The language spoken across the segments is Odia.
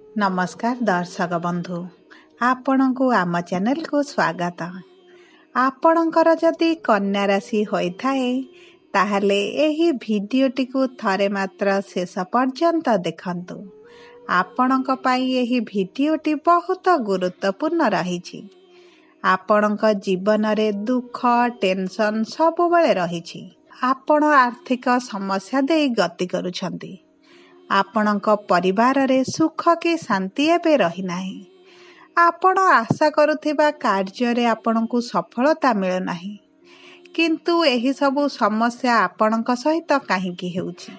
नमस्कार दर्शक बंधु आपणको आम चैनल को स्वागत। आपणकर जदि कन्या राशि होइथाए ताहले एही भिडियोटी को थरे मात्र शेष पर्यंत देखंतु। आपणक पाई एही भिडियोटी बहुत गुरुत्वपूर्ण रहिछि। आपणक जीवन रे दुख टेंशन सब बेले रहिछि। आपण आर्थिक समस्या दे गति करूछंती। आपणक परिवार रे सुख कि शांति एबे रही नाही। आपण आशा करुथिबा कार्य रे आपणकु सफलता मिल नाही। किंतु एही सबु समस्या आपणक सहित काहेकि हेउछि?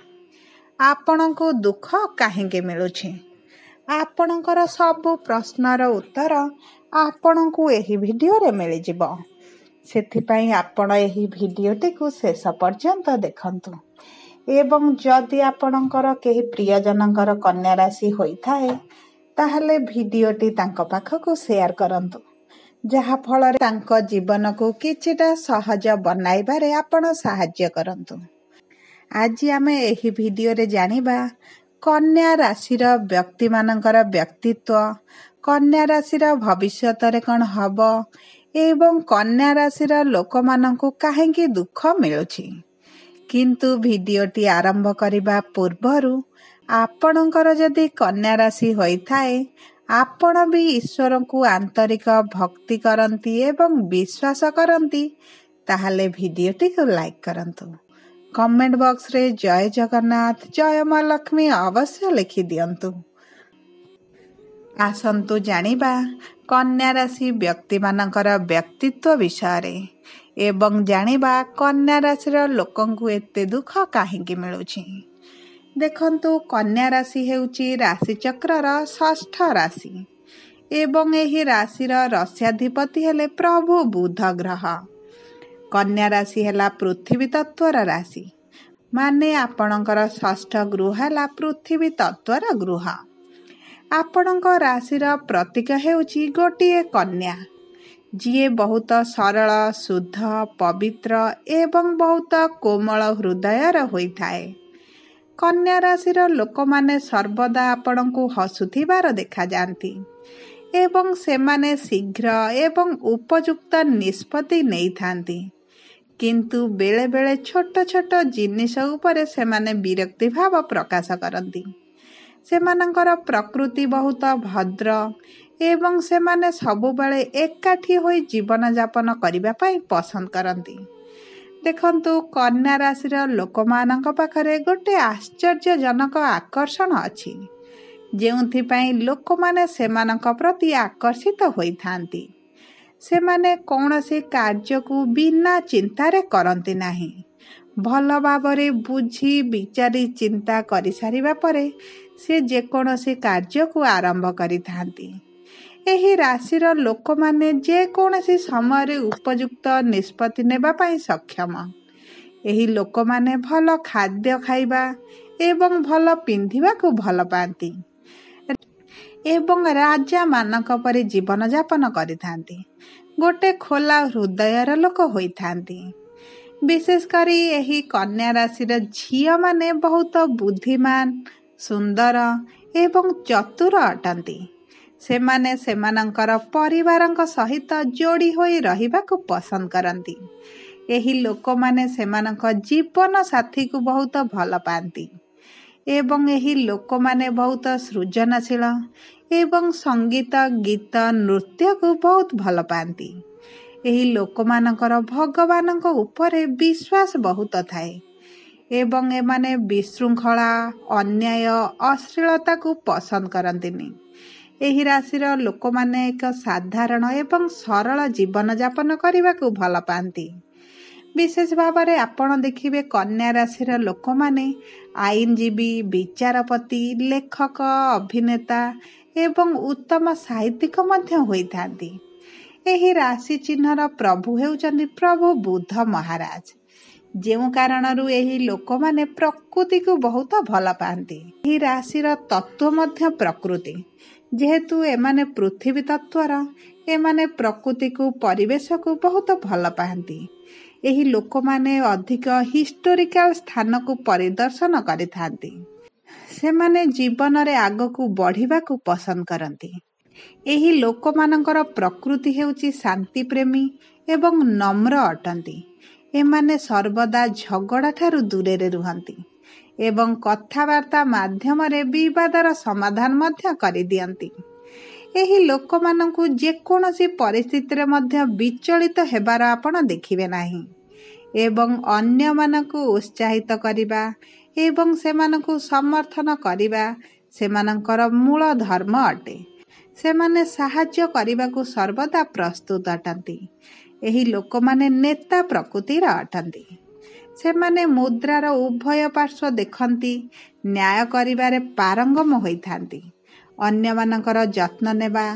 आपणकु दुख काहेकि मिलुछि? आपणकर सबु प्रश्नर उत्तर आपणकु एही भिडियो रे मिलि जिवो। सेथिपई आपण एही भिडियोटी को शेष पर्यंत देखंतु। एवं जदि आपणकर केही प्रियजनकर कन्या राशि होइथाए ताहले भिडियोटी तांको पाखकु शेयर करंतु, जहा फल तांको जीवन को किछिटा सहज बनाइबारे आपण सहाय्य करंतु। आज आमे एही भिडियो रे जानिबा कन्या राशिर व्यक्ति मानकर व्यक्तित्व, कन्या राशिर भविष्यत रे कोन हबो एवं कन्या राशिर लोक माननकु काहेकि दुख मिलुछि। किंतु भिडियोटी आरंभ करिबा पूर्वरु आपणकर जदि कन्या राशि होइथाए आपण भी ईश्वर को आंतरिक भक्ति करंती एवं विश्वास करंती ताहले भिडियोटी को लाइक करंतु। कमेंट बॉक्स रे जय जगन्नाथ जय मां लक्ष्मी अवश्य लिखि दियंतु। आसंतु जानिबा कन्या राशि व्यक्ति मानकर व्यक्तित्व विषय रे एवं जानिबा कन्या राशिर लोकंकु एते दुख काहेकि मिलुछि। देखंतु कन्या राशि हेउछि राशि चक्रर षष्ठ राशि एवं एही राशिर रस्याधिपति हेले प्रभु बुध ग्रह। कन्या राशि हेला पृथ्वी तत्वर राशि, माने आपणकर षष्ठ गृह हेला पृथ्वी तत्वर गृह। आपणक राशिर प्रतीक हेउछि गोटिए कन्या, जिए बहुत सरल शुद्ध पवित्र एवं बहुत कोमल हृदयर होइथाए। कन्या राशिर लोक माने सर्वदा आपणकु हसुथिबार देखा जांती एवं सेमाने शीघ्र एवं उपयुक्त निष्पत्ति नहीं थांती। किंतु बेले बेले छोट छोट जिनिस उपरे सेमाने विरक्ति भाव प्रकाश करती। सेमानंकर प्रकृति बहुत भद्र एवं सेमाने सबुबले एकाठी होई जीवन यापन करिबा पई पसंद करती। देखंतु कन्या राशिर लोकमानंक पाखरे गोटे आश्चर्यजनक आकर्षण अछि, जेउथि पई लोकमाने सेमानंक प्रति आकर्षित होइथांती। सेमाने कौनसी कार्य को बिना चिंतारे करंती नाही। भल भावरे बुझी विचारी चिंता करि सारिबा परे से जेकोनसी कार्य को आरंभ करिथांती। एही राशिर लोक माने जे कोनसी समय उपयुक्त निष्पत्ति नेबा पई सक्षम। एही लोक माने भल खाद्य खाइबा एवं भल पिंधिबा को भल पाती एवं राजा मानक परि जीवन यापन करिथांती। गोटे खोला हृदयर लोक होइथांती। विशेष करी एही कन्या राशिर झियो माने बहुत बुद्धिमान सुंदर एवं चतुर अटंती। सेमाने सेमानंकर परिवारंक सहित जोड़ी होई रहिबाकु पसंद करंती। एही लोक माने सेमानंक जीवन साथी को बहुत भल पाती एवं एही लोक माने बहुत सृजनशील एवं संगीत गीत नृत्य को बहुत भल पाती। एही लोक मानकर भगवानंक उपरे विश्वास बहुत थाए एवं एमाने विशृंखला अन्याय अश्लीलता को पसंद करंतिनी। एही राशिर लोक माने एक साधारण एवं सरल जीवन यापन करने को भल पाती। विशेष भाव में आपण देखिबे कन्या राशिर लोक माने आईनजीवी विचारपति लेखक अभिनेता एवं उत्तम साहित्यिक मध्य होइथांती। एही राशि चिन्हर प्रभु हेउचंदी प्रभु बुध महाराज, जेउ कारणरू एही लोक माने प्रकृति को बहुत भल पाती। एही राशिर तत्व मध्य प्रकृति, जेहेतु एमाने पृथ्वी तत्वर एमाने प्रकृति को परिवेश को बहुत भल पाती। एही लोक माने अधिक हिस्टोरिकल स्थान को परिदर्शन करिथांती। ସେମାନେ ଜୀବନରେ ଆଗକୁ ବଢ଼ିବାକୁ ପସନ୍ଦ କରନ୍ତି। ଏହି ଲୋକମାନଙ୍କର ପ୍ରକୃତି ହେଉଛି ଶାନ୍ତିପ୍ରେମୀ ଏବଂ ନମ୍ର ଅଟନ୍ତି। ଏମାନେ ସର୍ବଦା ଝଗଡ଼ା ଠାରୁ ଦୂରରେ ରୁହନ୍ତି ଏବଂ କଥାବାର୍ତ୍ତା ମାଧ୍ୟମରେ ବିବାଦର ସମାଧାନ ମଧ୍ୟ କରିଦିଅନ୍ତି। ଏହି ଲୋକମାନଙ୍କୁ ଯେକୌଣସି ପରିସ୍ଥିତିରେ ମଧ୍ୟ ବିଚଳିତ ହେବାର ଆପଣ ଦେଖିବେ ନାହିଁ ଏବଂ ଅନ୍ୟମାନଙ୍କୁ ଉତ୍ସାହିତ କରିବା ଏବଂ ସେମାନଙ୍କୁ ସମର୍ଥନ କରିବା ସେମାନଙ୍କର ମୂଳ ଧର୍ମ ଅଟେ। ସେମାନେ ସାହାଯ୍ୟ କରିବାକୁ ସର୍ବଦା ପ୍ରସ୍ତୁତ ଅଟନ୍ତି। ଏହି ଲୋକମାନେ ନେତା ପ୍ରକୃତିର ଅଟନ୍ତି। ସେମାନେ ମୁଦ୍ରାର ଉଭୟ ପାର୍ଶ୍ୱ ଦେଖନ୍ତି, ନ୍ୟାୟ କରିବାରେ ପାରଙ୍ଗମ ହୋଇଥାନ୍ତି। ଅନ୍ୟମାନଙ୍କର ଯତ୍ନ ନେବା,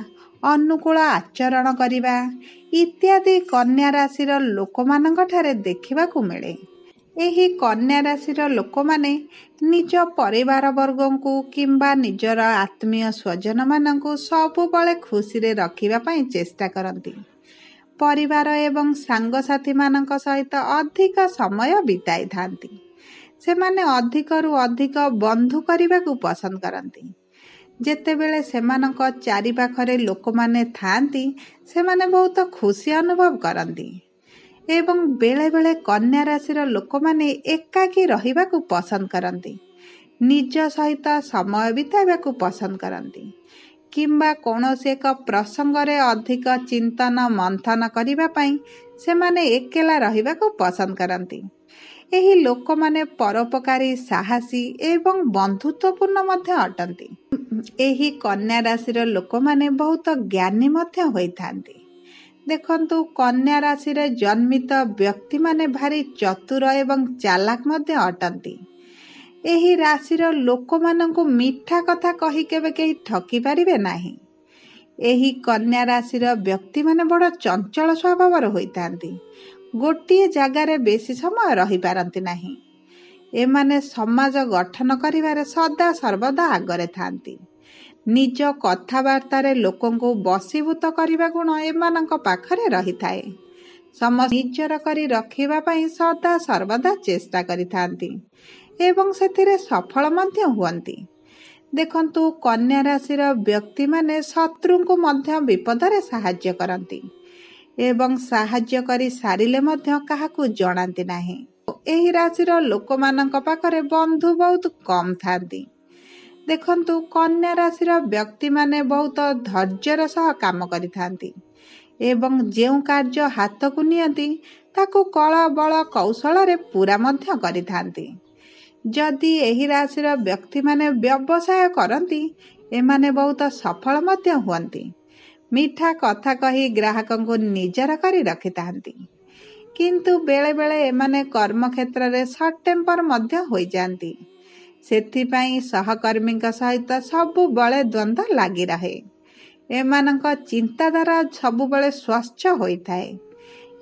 ଅନୁକୂଳ ଆଚରଣ କରିବା ଇତ୍ୟାଦି କନ୍ୟା ରାଶିର ଲୋକମାନଙ୍କଠାରେ ଦେଖିବାକୁ ମିଳେ। ଏହି କନ୍ୟା ରାଶିର ଲୋକମାନେ ନିଜ ପରିବାର ବର୍ଗଙ୍କୁ କିମ୍ବା ନିଜର ଆତ୍ମୀୟ ସ୍ୱଜନମାନଙ୍କୁ ସବୁବେଳେ ଖୁସିରେ ରଖିବା ପାଇଁ ଚେଷ୍ଟା କରନ୍ତି। ପରିବାର ଏବଂ ସାଙ୍ଗସାଥିମାନଙ୍କ ସହିତ ଅଧିକ ସମୟ ବିତାଇଥାନ୍ତି। ସେମାନେ ଅଧିକରୁ ଅଧିକ ବନ୍ଧୁ କରିବାକୁ ପସନ୍ଦ କରନ୍ତି। ଯେତେବେଳେ ସେମାନଙ୍କ ଚାରିପାଖରେ ଲୋକମାନେ ଥାଆନ୍ତି ସେମାନେ ବହୁତ ଖୁସି ଅନୁଭବ କରନ୍ତି ଏବଂ ବେଳେବେଳେ କନ୍ୟା ରାଶିର ଲୋକମାନେ ଏକାକୀ ରହିବାକୁ ପସନ୍ଦ କରନ୍ତି, ନିଜ ସହିତ ସମୟ ବିତାଇବାକୁ ପସନ୍ଦ କରନ୍ତି କିମ୍ବା କୌଣସି ଏକ ପ୍ରସଙ୍ଗରେ ଅଧିକ ଚିନ୍ତନ ମନ୍ଥନ କରିବା ପାଇଁ ସେମାନେ ଏକଲା ରହିବାକୁ ପସନ୍ଦ କରନ୍ତି। ଏହି ଲୋକମାନେ ପରୋପକାରୀ, ସାହସୀ ଏବଂ ବନ୍ଧୁତ୍ୱପୂର୍ଣ୍ଣ ମଧ୍ୟ ଅଟନ୍ତି। ଏହି କନ୍ୟା ରାଶିର ଲୋକମାନେ ବହୁତ ଜ୍ଞାନୀ ମଧ୍ୟ ହୋଇଥାନ୍ତି। ଦେଖନ୍ତୁ, କନ୍ୟା ରାଶିରେ ଜନ୍ମିତ ବ୍ୟକ୍ତିମାନେ ଭାରି ଚତୁର ଏବଂ ଚାଲାକ ମଧ୍ୟ ଅଟନ୍ତି। ଏହି ରାଶିର ଲୋକମାନଙ୍କୁ ମିଠା କଥା କହି କେବେ କେହି ଠକି ପାରିବେ ନାହିଁ। ଏହି କନ୍ୟା ରାଶିର ବ୍ୟକ୍ତିମାନେ ବଡ଼ ଚଞ୍ଚଳ ସ୍ୱଭାବର ହୋଇଥାନ୍ତି। ଗୋଟିଏ ଜାଗାରେ ବେଶୀ ସମୟ ରହିପାରନ୍ତି ନାହିଁ। ଏମାନେ ସମାଜ ଗଠନ କରିବାରେ ସଦା ସର୍ବଦା ଆଗରେ ଥାନ୍ତି। ନିଜ କଥାବାର୍ତ୍ତାରେ ଲୋକଙ୍କୁ ବଶୀଭୂତ କରିବା ଗୁଣ ଏମାନଙ୍କ ପାଖରେ ରହିଥାଏ। ସମସ୍ତ ନିଜର କରି ରଖିବା ପାଇଁ ସଦା ସର୍ବଦା ଚେଷ୍ଟା କରିଥାନ୍ତି ଏବଂ ସେଥିରେ ସଫଳ ମଧ୍ୟ ହୁଅନ୍ତି। ଦେଖନ୍ତୁ, କନ୍ୟା ରାଶିର ବ୍ୟକ୍ତିମାନେ ଶତ୍ରୁଙ୍କୁ ମଧ୍ୟ ବିପଦରେ ସାହାଯ୍ୟ କରନ୍ତି ଏବଂ ସାହାଯ୍ୟ କରି ସାରିଲେ ମଧ୍ୟ କାହାକୁ ଜଣାନ୍ତି ନାହିଁ। ଏହି ରାଶିର ଲୋକମାନଙ୍କ ପାଖରେ ବନ୍ଧୁ ବହୁତ କମ୍ ଥାନ୍ତି। ଦେଖନ୍ତୁ, କନ୍ୟା ରାଶିର ବ୍ୟକ୍ତିମାନେ ବହୁତ ଧୈର୍ଯ୍ୟର ସହ କାମ କରିଥାନ୍ତି ଏବଂ ଯେଉଁ କାର୍ଯ୍ୟ ହାତକୁ ନିଅନ୍ତି ତାକୁ କଳ ବଳ କୌଶଳରେ ପୂରା ମଧ୍ୟ କରିଥାନ୍ତି। ଯଦି ଏହି ରାଶିର ବ୍ୟକ୍ତିମାନେ ବ୍ୟବସାୟ କରନ୍ତି ଏମାନେ ବହୁତ ସଫଳ ମଧ୍ୟ ହୁଅନ୍ତି। ମିଠା କଥା କହି ଗ୍ରାହକଙ୍କୁ ନିଜର କରି ରଖିଥାନ୍ତି, କିନ୍ତୁ ବେଳେବେଳେ ଏମାନେ କର୍ମକ୍ଷେତ୍ରରେ ସର୍ଟ ଟେମ୍ପର ମଧ୍ୟ ହୋଇଯାଆନ୍ତି। ସେଥିପାଇଁ ସହକର୍ମୀଙ୍କ ସହିତ ସବୁବେଳେ ଦ୍ୱନ୍ଦ୍ୱ ଲାଗି ରହେ। ଏମାନଙ୍କ ଚିନ୍ତାଧାରା ସବୁବେଳେ ସ୍ୱଚ୍ଛ ହୋଇଥାଏ।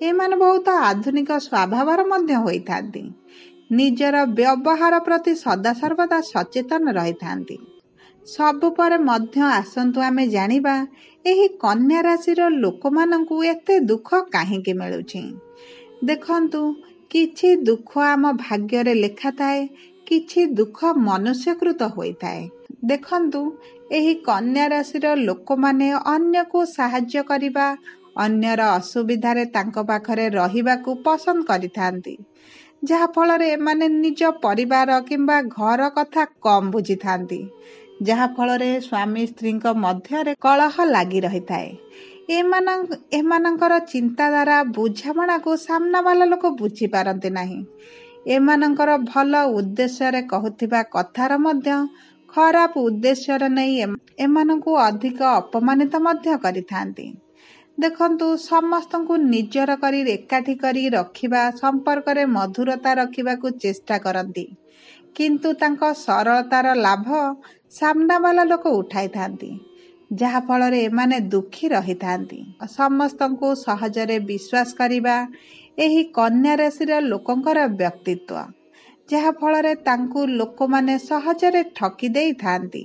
ଏମାନେ ବହୁତ ଆଧୁନିକ ସ୍ୱଭାବର ମଧ୍ୟ ହୋଇଥାନ୍ତି। ନିଜର ବ୍ୟବହାର ପ୍ରତି ସଦାସର୍ବଦା ସଚେତନ ରହିଥାନ୍ତି। ସବୁ ପରେ ମଧ୍ୟ ଆସନ୍ତୁ ଆମେ ଜାଣିବା ଏହି କନ୍ୟା ରାଶିର ଲୋକମାନଙ୍କୁ ଏତେ ଦୁଃଖ କାହିଁକି ମିଳୁଛି। ଦେଖନ୍ତୁ, କିଛି ଦୁଃଖ ଆମ ଭାଗ୍ୟରେ ଲେଖା ଥାଏ, କିଛି ଦୁଃଖ ମନୁଷ୍ୟକୃତ ହୋଇଥାଏ। ଦେଖନ୍ତୁ, ଏହି କନ୍ୟା ରାଶିର ଲୋକମାନେ ଅନ୍ୟକୁ ସାହାଯ୍ୟ କରିବା, ଅନ୍ୟର ଅସୁବିଧାରେ ତାଙ୍କ ପାଖରେ ରହିବାକୁ ପସନ୍ଦ କରିଥାନ୍ତି, ଯାହାଫଳରେ ଏମାନେ ନିଜ ପରିବାର କିମ୍ବା ଘର କଥା କମ୍ ବୁଝିଥାନ୍ତି, ଯାହାଫଳରେ ସ୍ୱାମୀ ସ୍ତ୍ରୀଙ୍କ ମଧ୍ୟରେ କଳହ ଲାଗି ରହିଥାଏ। ଏମାନଙ୍କର ଚିନ୍ତାଧାରା, ବୁଝାମଣାକୁ ସାମ୍ନାବାଲା ଲୋକ ବୁଝିପାରନ୍ତି ନାହିଁ। ଏମାନଙ୍କର ଭଲ ଉଦ୍ଦେଶ୍ୟରେ କହୁଥିବା କଥାର ମଧ୍ୟ ଖରାପ ଉଦ୍ଦେଶ୍ୟରେ ନେଇ ଏମାନଙ୍କୁ ଅଧିକ ଅପମାନିତ ମଧ୍ୟ କରିଥାନ୍ତି। ଦେଖନ୍ତୁ, ସମସ୍ତଙ୍କୁ ନିଜର କରି ଏକାଠି କରି ରଖିବା, ସମ୍ପର୍କରେ ମଧୁରତା ରଖିବାକୁ ଚେଷ୍ଟା କରନ୍ତି, କିନ୍ତୁ ତାଙ୍କ ସରଳତାର ଲାଭ ସାମ୍ନାବାଲା ଲୋକ ଉଠାଇଥାନ୍ତି, ଯାହାଫଳରେ ଏମାନେ ଦୁଃଖୀ ରହିଥାନ୍ତି। ସମସ୍ତଙ୍କୁ ସହଜରେ ବିଶ୍ୱାସ କରିବା ଏହି କନ୍ୟା ରାଶିର ଲୋକଙ୍କର ବ୍ୟକ୍ତିତ୍ୱ, ଯାହାଫଳରେ ତାଙ୍କୁ ଲୋକମାନେ ସହଜରେ ଠକି ଦେଇଥାନ୍ତି।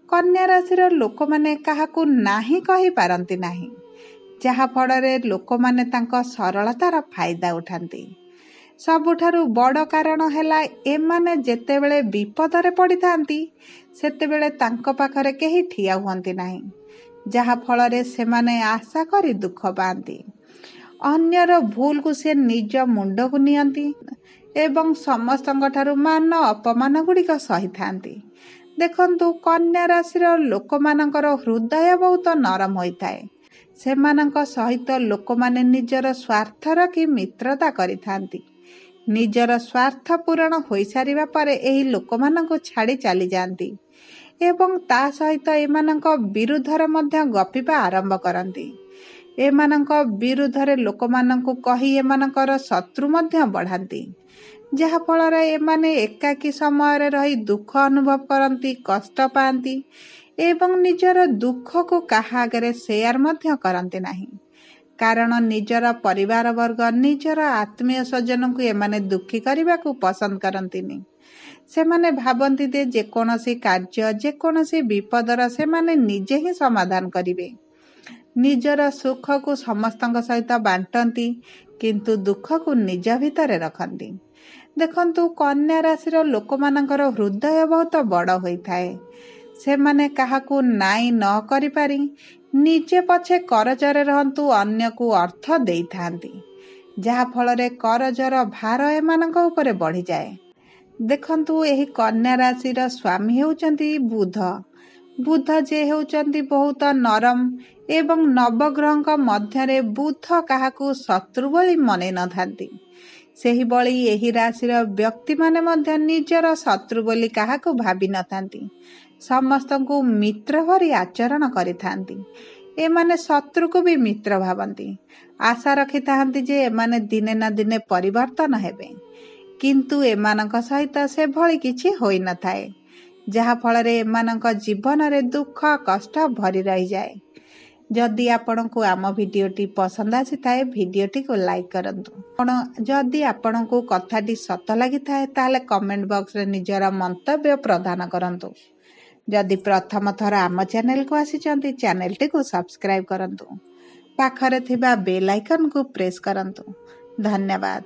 କନ୍ୟା ରାଶିର ଲୋକମାନେ କାହାକୁ ନାହିଁ କହିପାରନ୍ତି ନାହିଁ, ଯାହାଫଳରେ ଲୋକମାନେ ତାଙ୍କ ସରଳତାର ଫାଇଦା ଉଠାନ୍ତି। ସବୁଠାରୁ ବଡ଼ କାରଣ ହେଲା ଏମାନେ ଯେତେବେଳେ ବିପଦରେ ପଡ଼ିଥାନ୍ତି ସେତେବେଳେ ତାଙ୍କ ପାଖରେ କେହି ଠିଆ ହୁଅନ୍ତି ନାହିଁ, ଯାହା ଫଳରେ ସେମାନେ ଆଶା କରି ଦୁଃଖ ପାଆନ୍ତି। ଅନ୍ୟର ଭୁଲକୁ ସେ ନିଜ ମୁଣ୍ଡକୁ ନିଅନ୍ତି ଏବଂ ସମସ୍ତଙ୍କଠାରୁ ମାନ ଅପମାନ ଗୁଡ଼ିକ ସହିଥାନ୍ତି। ଦେଖନ୍ତୁ, କନ୍ୟା ରାଶିର ଲୋକମାନଙ୍କର ହୃଦୟ ବହୁତ ନରମ ହୋଇଥାଏ। ସେମାନଙ୍କ ସହିତ ଲୋକମାନେ ନିଜର ସ୍ୱାର୍ଥ ରଖି ମିତ୍ରତା କରିଥାନ୍ତି। ନିଜର ସ୍ୱାର୍ଥ ପୂରଣ ହୋଇସାରିବା ପରେ ଏହି ଲୋକମାନଙ୍କୁ ଛାଡ଼ି ଚାଲିଯାଆନ୍ତି ଏବଂ ତା ସହିତ ଏମାନଙ୍କ ବିରୁଦ୍ଧରେ ମଧ୍ୟ ଗପିବା ଆରମ୍ଭ କରନ୍ତି। ଏମାନଙ୍କ ବିରୁଦ୍ଧରେ ଲୋକମାନଙ୍କୁ କହି ଏମାନଙ୍କର ଶତ୍ରୁ ମଧ୍ୟ ବଢ଼ାନ୍ତି, ଯାହାଫଳରେ ଏମାନେ ଏକାକୀ ସମୟରେ ରହି ଦୁଃଖ ଅନୁଭବ କରନ୍ତି, କଷ୍ଟ ପାଆନ୍ତି ଏବଂ ନିଜର ଦୁଃଖକୁ କାହା ଆଗରେ ସେୟାର ମଧ୍ୟ କରନ୍ତି ନାହିଁ। କାରଣ ନିଜର ପରିବାର ବର୍ଗ, ନିଜର ଆତ୍ମୀୟ ସ୍ୱଜନଙ୍କୁ ଏମାନେ ଦୁଃଖୀ କରିବାକୁ ପସନ୍ଦ କରନ୍ତିନି। ସେମାନେ ଭାବନ୍ତି ଯେ ଯେକୌଣସି କାର୍ଯ୍ୟ, ଯେକୌଣସି ବିପଦର ସେମାନେ ନିଜେ ହିଁ ସମାଧାନ କରିବେ। ନିଜର ସୁଖକୁ ସମସ୍ତଙ୍କ ସହିତ ବାଣ୍ଟନ୍ତି କିନ୍ତୁ ଦୁଃଖକୁ ନିଜ ଭିତରେ ରଖନ୍ତି। ଦେଖନ୍ତୁ, କନ୍ୟା ରାଶିର ଲୋକମାନଙ୍କର ହୃଦୟ ବହୁତ ବଡ଼ ହୋଇଥାଏ। ସେମାନେ କାହାକୁ ନାଇଁ ନ କରିପାରି ନିଜେ ପଛେ କରଜରେ ରହନ୍ତୁ ଅନ୍ୟକୁ ଅର୍ଥ ଦେଇଥାନ୍ତି, ଯାହାଫଳରେ କରଜର ଭାର ଏମାନଙ୍କ ଉପରେ ବଢ଼ିଯାଏ। ଦେଖନ୍ତୁ, ଏହି କନ୍ୟା ରାଶିର ସ୍ୱାମୀ ହେଉଛନ୍ତି ବୁଧ। ବୁଧ ଯେ ହେଉଛନ୍ତି ବହୁତ ନରମ ଏବଂ ନବଗ୍ରହଙ୍କ ମଧ୍ୟରେ ବୁଧ କାହାକୁ ଶତ୍ରୁ ବୋଲି ମନେ ନଥାନ୍ତି। ସେହିଭଳି ଏହି ରାଶିର ବ୍ୟକ୍ତିମାନେ ମଧ୍ୟ ନିଜର ଶତ୍ରୁ ବୋଲି କାହାକୁ ଭାବି ନଥାନ୍ତି। ସମସ୍ତଙ୍କୁ ମିତ୍ର ଭଳି ଆଚରଣ କରିଥାନ୍ତି। ଏମାନେ ଶତ୍ରୁକୁ ବି ମିତ୍ର ଭାବନ୍ତି। ଆଶା ରଖିଥାନ୍ତି ଯେ ଏମାନେ ଦିନେ ନା ଦିନେ ପରିବର୍ତ୍ତନ ହେବେ, କିନ୍ତୁ ଏମାନଙ୍କ ସହିତ ସେଭଳି କିଛି ହୋଇନଥାଏ, ଯାହାଫଳରେ ଏମାନଙ୍କ ଜୀବନରେ ଦୁଃଖ କଷ୍ଟ ଭରି ରହିଯାଏ। ଯଦି ଆପଣଙ୍କୁ ଆମ ଭିଡ଼ିଓଟି ପସନ୍ଦ ଆସିଥାଏ ଭିଡ଼ିଓଟିକୁ ଲାଇକ୍ କରନ୍ତୁ। ଯଦି ଆପଣଙ୍କୁ କଥାଟି ସତ ଲାଗିଥାଏ ତାହେଲେ କମେଣ୍ଟ ବକ୍ସରେ ନିଜର ମନ୍ତବ୍ୟ ପ୍ରଦାନ କରନ୍ତୁ। ଯଦି ପ୍ରଥମ ଥର ଆମ ଚ୍ୟାନେଲକୁ ଆସିଛନ୍ତି ଚ୍ୟାନେଲଟିକୁ ସବସ୍କ୍ରାଇବ୍ କରନ୍ତୁ। ପାଖରେ ଥିବା ବେଲ୍ ଆଇକନକୁ ପ୍ରେସ୍ କରନ୍ତୁ। ଧନ୍ୟବାଦ।